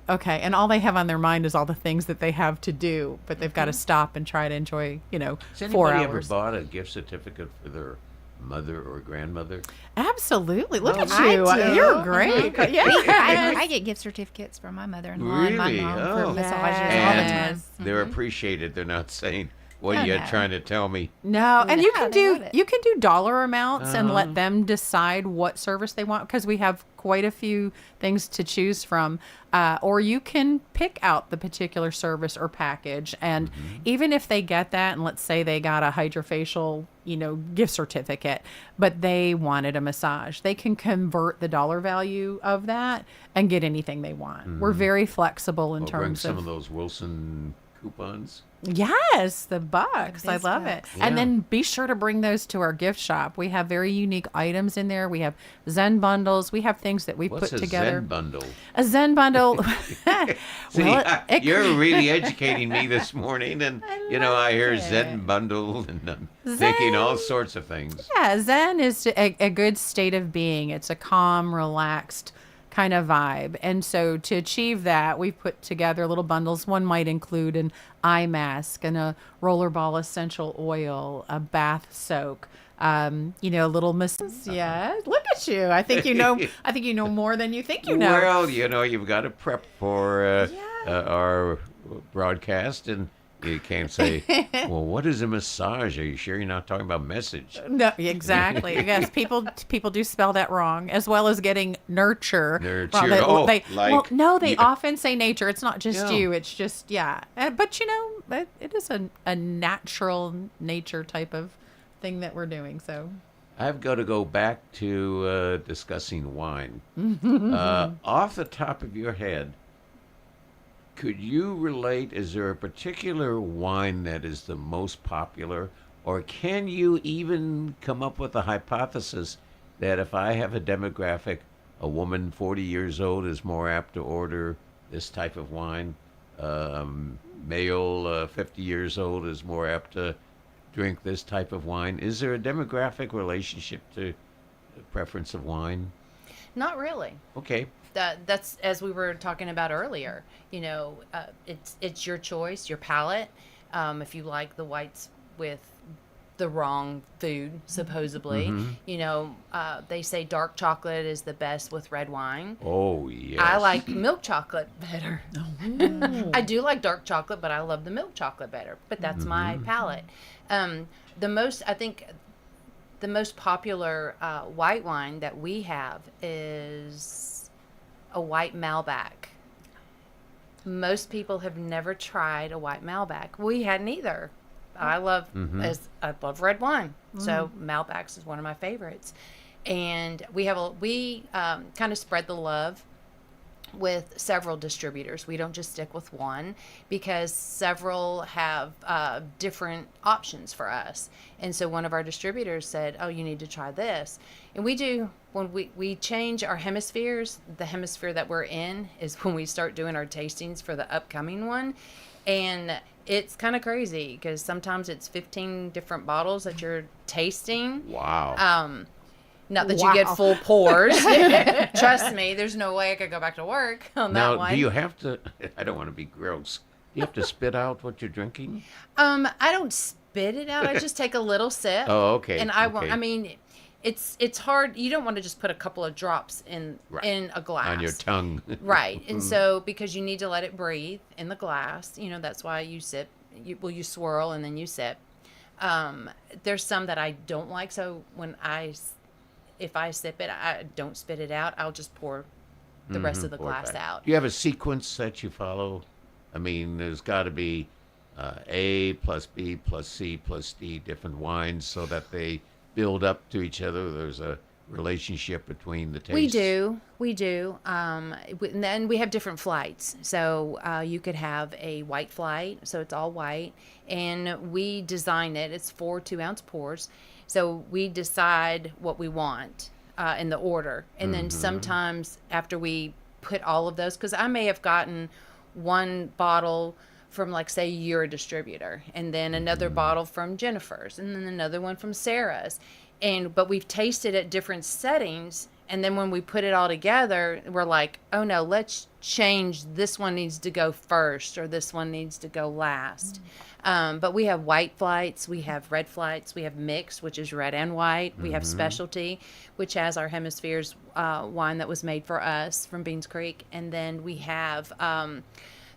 okay. And all they have on their mind is all the things that they have to do, but they've got to stop and try to enjoy, Has 4 anybody hours. ever bought a gift certificate for their mother or grandmother? Absolutely. Look at I you. do. You're great. Yeah. I get gift certificates from my mother-in-law and my Really? mom Oh. for massages all the And time. they're appreciated. They're not saying, what are No, you no. trying to tell me? No, and you Yeah, can they do love it. you can do dollar amounts and let them decide what service they want, because we have quite a few things to choose from. Or you can pick out the particular service or package, and even if they get that, and let's say they got a hydrofacial, gift certificate, but they wanted a massage, they can convert the dollar value of that and get anything they want. We're very flexible in Or bring terms some of of those Wilson coupons. Yes, the bucks. I biz love it. bucks. And Yeah. then be sure to bring those to our gift shop. We have very unique items in there. We have Zen bundles. We have things that we What's put a together. Zen bundle? A Zen bundle. See, it you're really educating me this morning, and I hear Zen bundle, and I'm thinking all sorts of things. Yeah, Zen is a good state of being. It's a calm, relaxed kind of vibe. And so to achieve that, we've put together little bundles. One might include an eye mask and a rollerball essential oil, a bath soak, a little massage. Yeah, look at you. I think you know more than you think you know. Well, you've got to prep for our broadcast, and you can't say, well, what is a massage? Are you sure you're not talking about message? No, exactly. Yes, people do spell that wrong, as well as getting nurture. Nurture. Wrong. They Yeah. often say nature. It's not just Yeah. you. It's just But it is a natural nature type of thing that we're doing. So I've got to go back to discussing wine. Off the top of your head, could you relate, is there a particular wine that is the most popular, or can you even come up with a hypothesis that if I have a demographic, a woman 40 years old is more apt to order this type of wine, male 50 years old is more apt to drink this type of wine? Is there a demographic relationship to the preference of wine? Not really. Okay. That's, as we were talking about earlier, it's your choice, your palate. If you like the whites with the wrong food, supposedly. Mhm. You know, they say dark chocolate is the best with red wine. Oh, yes. I like milk chocolate better. I do like dark chocolate, but I love the milk chocolate better. But that's my palate. I think the most popular white wine that we have is a white Malbec. Most people have never tried a white Malbec. We hadn't either. I love red wine, so Malbecs is one of my favorites. And we kind of spread the love with several distributors. We don't just stick with one because several have different options for us. And so one of our distributors said, "Oh, you need to try this." And we do, when we change our hemispheres, the hemisphere that we're in is when we start doing our tastings for the upcoming one. And it's kind of crazy because sometimes it's 15 different bottles that you're tasting. Wow. Not that you get full pours. Trust me, there's no way I could go back to work on that one. Now, do you have to, I don't want to be gross, do you have to spit out what you're drinking? I don't spit it out. I just take a little sip. Oh, okay. And I mean, it's hard. You don't want to just put a couple of drops in a glass. On your tongue. Right. And so, because you need to let it breathe in the glass, you know, that's why you sip. You swirl and then you sip. There's some that I don't like. So if I sip it, I don't spit it out. I'll just pour the rest of the glass out. Do you have a sequence that you follow? I mean, there's got to be A plus B plus C plus D different wines so that they build up to each other. There's a relationship between the tastes. We do. And then we have different flights. So you could have a white flight, so it's all white, and we design it. It's 4 2-ounce pours. So we decide what we want in the order. And then sometimes after we put all of those, because I may have gotten one bottle from, like, say, you're a distributor, and then another bottle from Jennifer's, and then another one from Sarah's. But we've tasted at different settings, and then when we put it all together, we're like, oh no, let's change. This one needs to go first, or this one needs to go last. But we have white flights, we have red flights, we have mixed, which is red and white. We have specialty, which has our hemispheres wine that was made for us from Beans Creek. And then we have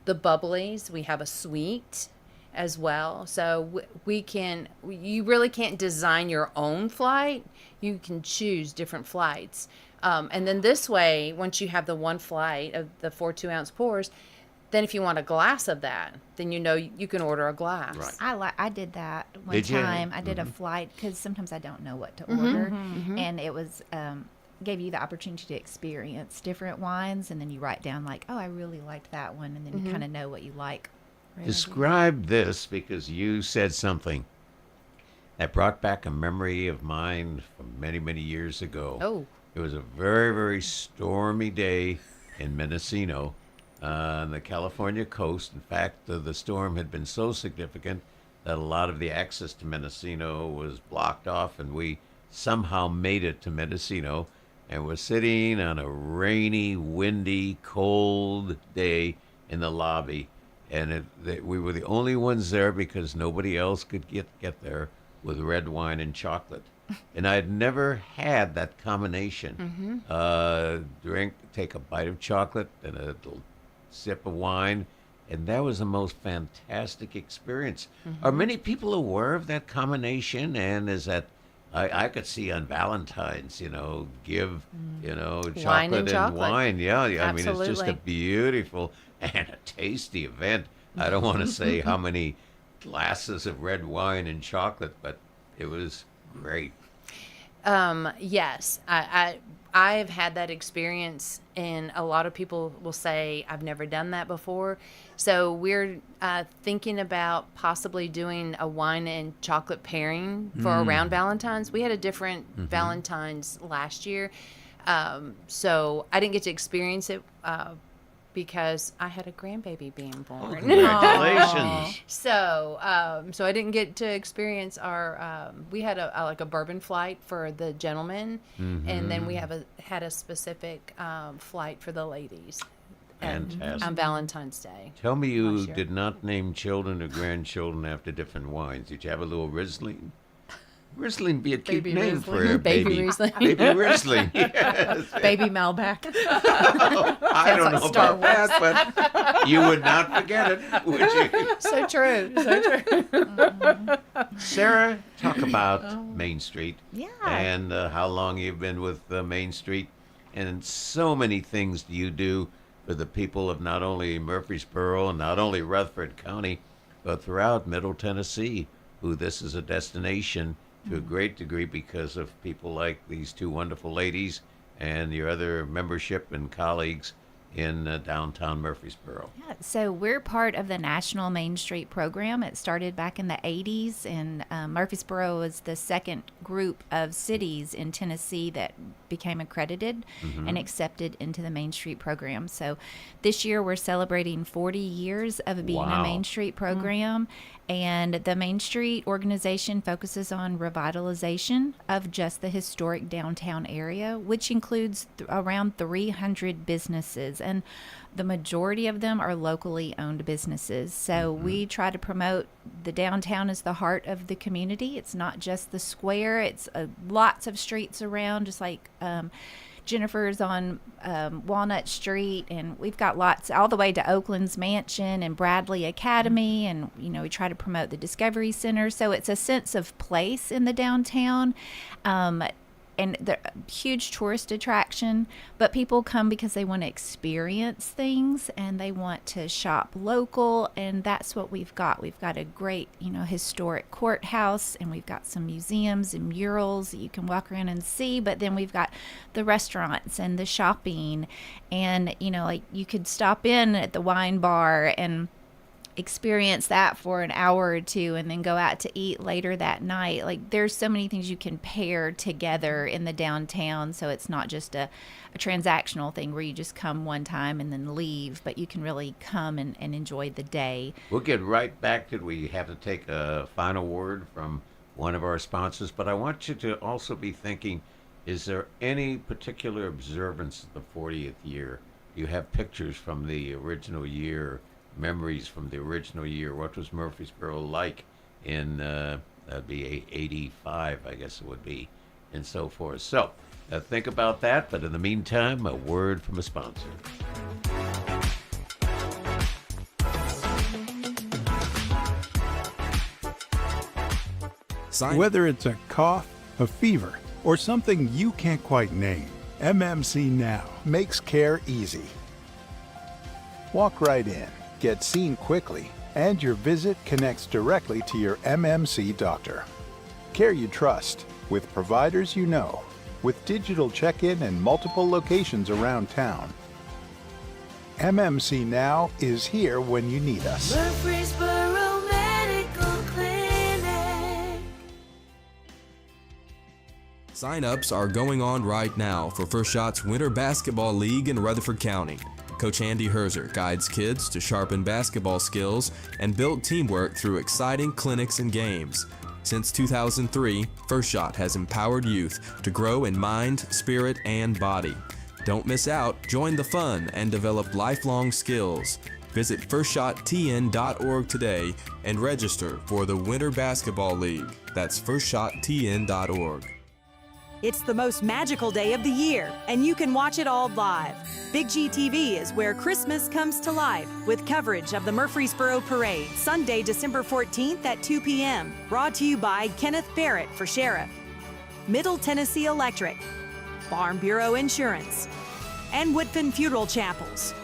the bubblies. We have a sweet as well. So you really can't design your own flight. You can choose different flights. And then this way, once you have the one flight of the 4 2-ounce pours, then if you want a glass of that, then you know you can order a glass. Right. I did that one time. I did a flight because sometimes I don't know what to order, and it was gave you the opportunity to experience different wines, and then you write down like, oh, I really liked that one, and then you kind of know what you like. Describe this, because you said something that brought back a memory of mine from many, many years ago. Oh. It was a very, very stormy day in Mendocino on the California coast. In fact, the storm had been so significant that a lot of the access to Mendocino was blocked off, and we somehow made it to Mendocino, and we're sitting on a rainy, windy, cold day in the lobby, and we were the only ones there because nobody else could get there with red wine and chocolate. And I'd never had that combination. Take a bite of chocolate and a little sip of wine, and that was the most fantastic experience. Are many people aware of that combination? And is that, I could see on Valentine's, give, chocolate and wine. Yeah, I mean, it's just a beautiful and a tasty event. I don't want to say how many glasses of red wine and chocolate, but it was great. Yes, I've had that experience, and a lot of people will say, I've never done that before. So we're thinking about possibly doing a wine and chocolate pairing for around Valentine's. We had a different Valentine's last year, so I didn't get to experience it because I had a grandbaby being born. Oh, congratulations! So I didn't get to experience our. We had a bourbon flight for the gentlemen, and then we had a specific flight for the ladies. Fantastic. On Valentine's Day. Tell me you did not name children or grandchildren after different wines. Did you have a little Riesling? Riesling be a cute Baby name Riesling. for a Baby baby. Riesling. Baby Riesling. Yes. Baby Malbec. I don't know about that, but you would not forget it, would you? So true. So true. Sarah, talk about Main Street. Yeah. And how long you've been with Main Street. And so many things do you do for the people of not only Murfreesboro and not only Rutherford County, but throughout Middle Tennessee, who this is a destination to a great degree because of people like these two wonderful ladies and your other membership and colleagues in downtown Murfreesboro. Yeah, so we're part of the National Main Street program. It started back in the 80s, and Murfreesboro was the second group of cities in Tennessee that became accredited and accepted into the Main Street program. So this year we're celebrating 40 years of being a Main Street program. And the Main Street organization focuses on revitalization of just the historic downtown area, which includes around 300 businesses. And the majority of them are locally owned businesses. So we try to promote the downtown as the heart of the community. It's not just the square. It's lots of streets around, just like Jennifer's on Walnut Street, and we've got lots all the way to Oakland's Mansion and Bradley Academy, and we try to promote the Discovery Center. So it's a sense of place in the downtown. And they're a huge tourist attraction, but people come because they want to experience things and they want to shop local, and that's what we've got. We've got a great, historic courthouse, and we've got some museums and murals that you can walk around and see, but then we've got the restaurants and the shopping, and, like you could stop in at the wine bar and experience that for an hour or two and then go out to eat later that night. Like, there's so many things you can pair together in the downtown, so it's not just a transactional thing where you just come one time and then leave, but you can really come and enjoy the day. We'll get right back to it. We have to take a final word from one of our sponsors, but I want you to also be thinking, is there any particular observance of the 40th year? You have pictures from the original year, memories from the original year. What was Murfreesboro like in, that'd be 85, I guess it would be, and so forth. So think about that, but in the meantime, a word from a sponsor. Whether it's a cough, a fever, or something you can't quite name, MMC Now makes care easy. Walk right in, get seen quickly, and your visit connects directly to your MMC doctor. Care you trust, with providers you know, with digital check-in and multiple locations around town. MMC Now is here when you need us. Murfreesboro Medical Clinic. Sign-ups are going on right now for First Shot's Winter Basketball League in Rutherford County. Coach Andy Herzer guides kids to sharpen basketball skills and build teamwork through exciting clinics and games. Since 2003, First Shot has empowered youth to grow in mind, spirit, and body. Don't miss out. Join the fun and develop lifelong skills. Visit firstshottn.org today and register for the Winter Basketball League. That's firstshottn.org. It's the most magical day of the year, and you can watch it all live. Big G TV is where Christmas comes to life with coverage of the Murfreesboro Parade, Sunday, December 14th at 2 p.m. Brought to you by Kenneth Barrett for Sheriff, Middle Tennessee Electric, Farm Bureau Insurance, and Woodfin Funeral Chapels.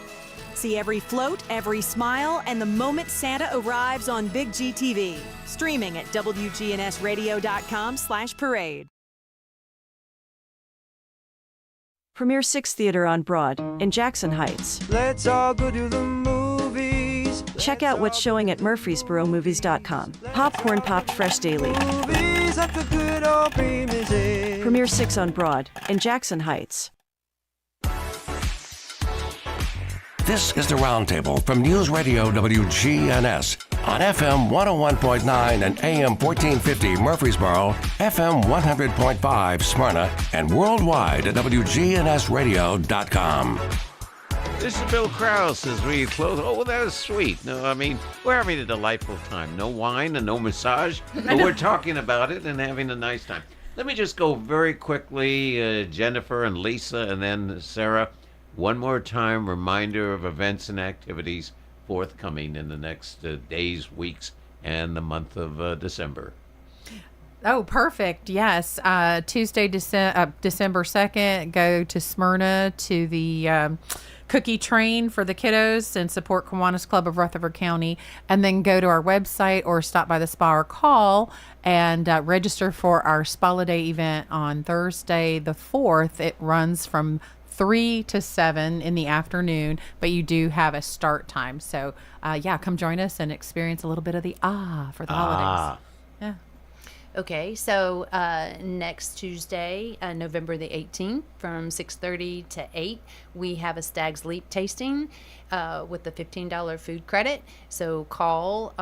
See every float, every smile, and the moment Santa arrives on Big G TV. Streaming at wgnsradio.com/parade. Premier 6 Theater on Broad in Jackson Heights. Let's all go to the movies. Check out what's showing at murfreesboromovies.com. Popcorn popped fresh daily. Movies at the good old premises. Premier 6 on Broad in Jackson Heights. This is the Roundtable from News Radio WGNS on FM 101.9 and AM 1450 Murfreesboro, FM 100.5 Smyrna, and worldwide at wgnsradio.com. This is Bill Kraus as we close. Oh, that was sweet. No, I mean, we're having a delightful time. No wine and no massage, but we're talking about it and having a nice time. Let me just go very quickly, Jennifer and Lisa, and then Sarah. One more time, reminder of events and activities forthcoming in the next days, weeks, and the month of December. Oh, perfect. Yes. Tuesday, December 2nd, go to Smyrna to the cookie train for the kiddos and support Kiwanis Club of Rutherford County. And then go to our website or stop by the spa or call and register for our Spa-La-Day event on Thursday the 4th. It runs from 3 to 7 in the afternoon, but you do have a start time. So, come join us and experience a little bit of the for the holidays. Yeah. Okay, so next Tuesday, November the 18th, from 6:30 to 8, we have a Stag's Leap tasting with the $15 food credit. So call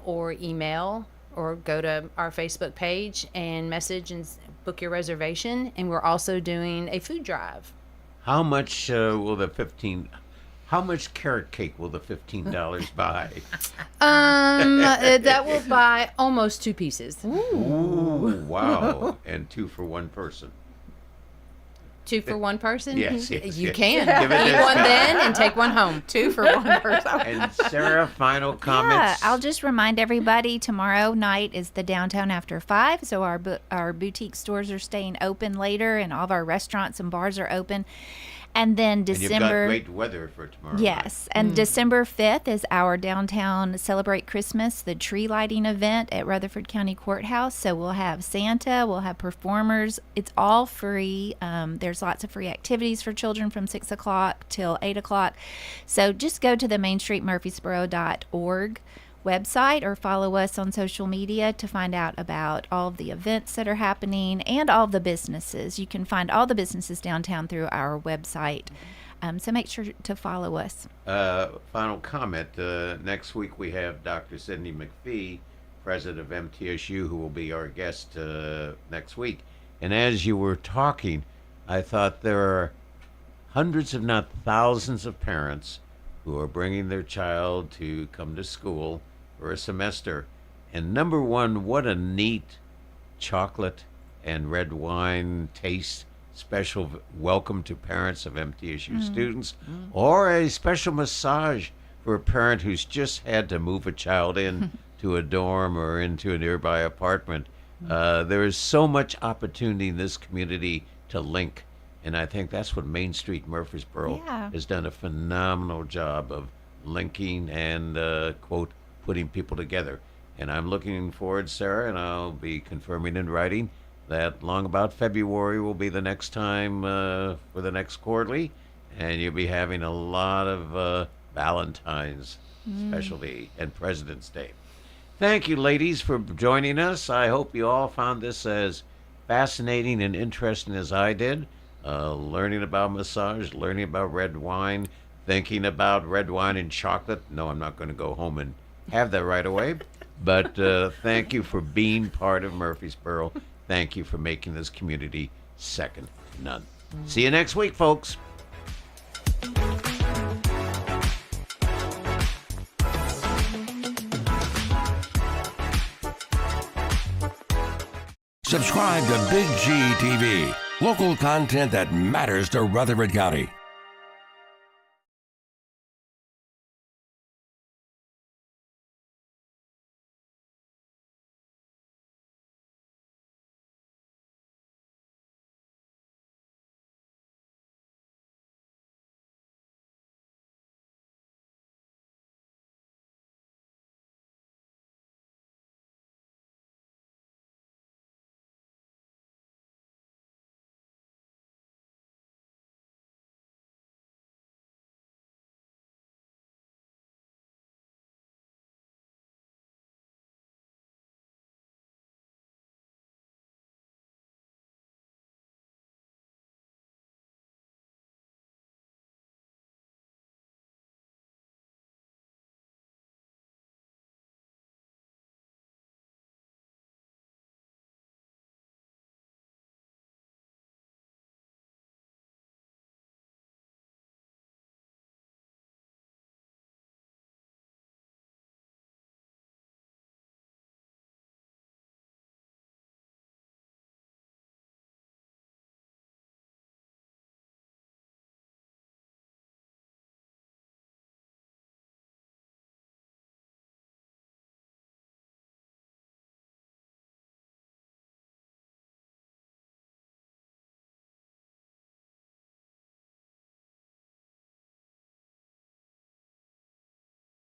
or email or go to our Facebook page and message and book your reservation. And we're also doing a food drive. How much How much carrot cake will the $15 buy? That will buy almost 2 pieces. Ooh, wow. And 2 for one person. 2 for one person? Yes. You yes. can. Give it Eat this one time. then and take one home. 2 for one person. And Sarah, final Yeah, comments? I'll just remind everybody tomorrow night is the Downtown After 5, so our boutique stores are staying open later and all of our restaurants and bars are open. And then December. And you've got great weather for tomorrow. Yes, and December 5th is our Downtown Celebrate Christmas, the tree lighting event at Rutherford County Courthouse. So we'll have Santa, we'll have performers. It's all free. There's lots of free activities for children from 6 o'clock till 8 o'clock. So just go to the mainstreetmurfreesboro.org website or follow us on social media to find out about all of the events that are happening and all of the businesses. You can find all the businesses downtown through our website. So make sure to follow us. Final comment. Next week we have Dr. Sidney McPhee, president of MTSU, who will be our guest next week. And as you were talking, I thought there are hundreds, if not thousands, of parents who are bringing their child to come to school for a semester. And number one, what a neat chocolate and red wine taste special welcome to parents of MTSU students, or a special massage for a parent who's just had to move a child in to a dorm or into a nearby apartment. There is so much opportunity in this community to link. And I think that's what Main Street Murfreesboro has done a phenomenal job of linking and, quote, putting people together. And I'm looking forward, Sarah, and I'll be confirming in writing that long about February will be the next time for the next quarterly. And you'll be having a lot of Valentine's specialty and President's Day. Thank you, ladies, for joining us. I hope you all found this as fascinating and interesting as I did. Learning about massage, learning about red wine, thinking about red wine and chocolate. No, I'm not going to go home and have that right away. But thank you for being part of Murfreesboro. Thank you for making this community second to none. See you next week, folks. Subscribe to Big G TV. Local content that matters to Rutherford County.